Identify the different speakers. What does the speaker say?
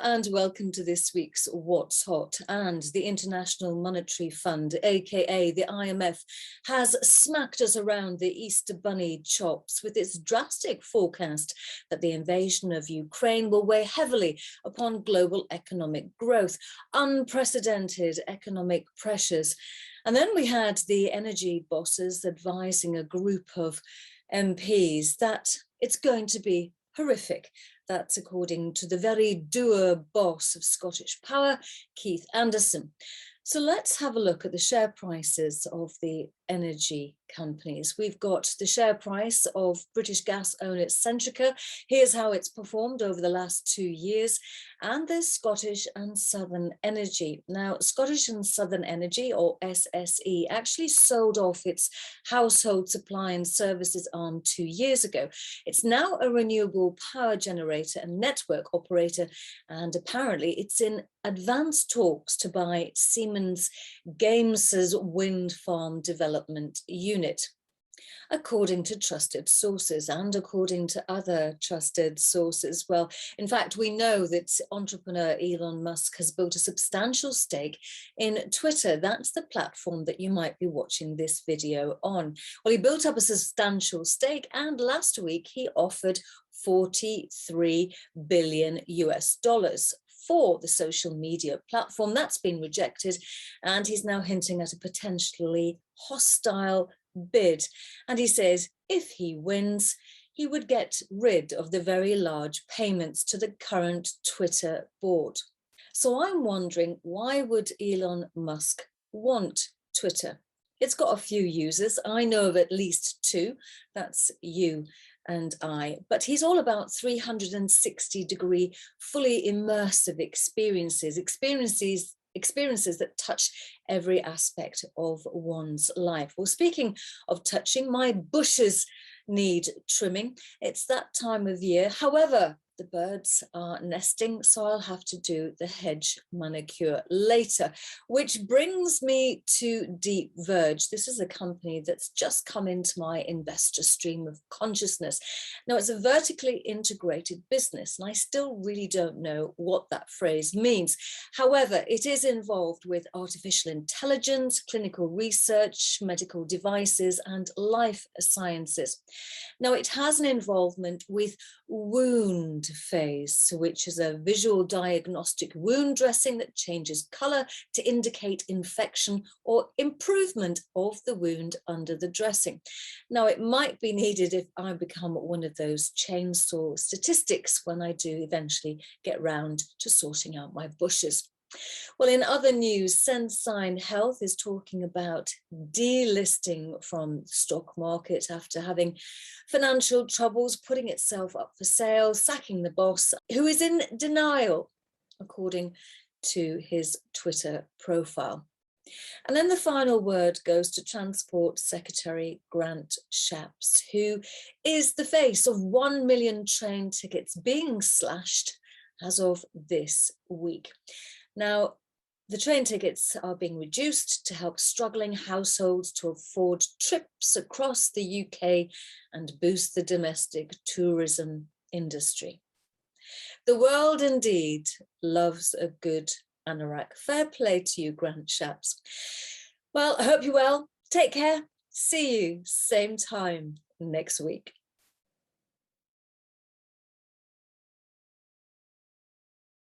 Speaker 1: and welcome to this week's What's Hot. And the International Monetary Fund, aka the IMF, has smacked us around the Easter Bunny chops with its drastic forecast that the invasion of Ukraine will weigh heavily upon global economic growth, unprecedented economic pressures. And then we had the energy bosses advising a group of MPs that it's going to be horrific. That's according to the very dour boss of Scottish Power, Keith Anderson. So let's have a look at the share prices of the energy companies. We've got the share price of British gas owner Centrica. Here's how it's performed over the last 2 years. And there's Scottish and Southern Energy. Now, Scottish and Southern Energy, or SSE, actually sold off its household supply and services arm 2 years ago. It's now a renewable power generator and network operator, and apparently it's in advanced talks to buy Siemens Games's wind farm development unit, according to trusted sources and according to other trusted sources. Well, in fact, we know that entrepreneur Elon Musk has built a substantial stake in Twitter. That's the platform that you might be watching this video on. Well, he built up a substantial stake, and last week he offered $43 billion for the social media platform. That's been rejected, and he's now hinting at a potentially hostile bid. And he says if he wins, he would get rid of the very large payments to the current Twitter board. So I'm wondering, why would Elon Musk want Twitter? It's got a few users. I know of at least two. That's you and I. But he's all about 360-degree, fully immersive experiences that touch every aspect of one's life. Well, speaking of touching, my bushes need trimming. It's that time of year. However, the birds are nesting, so I'll have to do the hedge manicure later, which brings me to DeepVerge. This is a company that's just come into my investor stream of consciousness. Now, it's a vertically integrated business, and I still really don't know what that phrase means. However, it is involved with artificial intelligence, clinical research, medical devices, and life sciences. Now, it has an involvement with wound phase, which is a visual diagnostic wound dressing that changes color to indicate infection or improvement of the wound under the dressing. Now, it might be needed if I become one of those chainsaw statistics when I do eventually get round to sorting out my bushes. Well, in other news, Sensyne Health is talking about delisting from the stock market after having financial troubles, putting itself up for sale, sacking the boss, who is in denial, according to his Twitter profile. And then the final word goes to Transport Secretary Grant Shapps, who is the face of 1 million train tickets being slashed as of this week. Now, the train tickets are being reduced to help struggling households to afford trips across the UK and boost the domestic tourism industry. The world indeed loves a good anorak. Fair play to you, Grant Shapps. Well, I hope you're well. Take care. See you same time next week.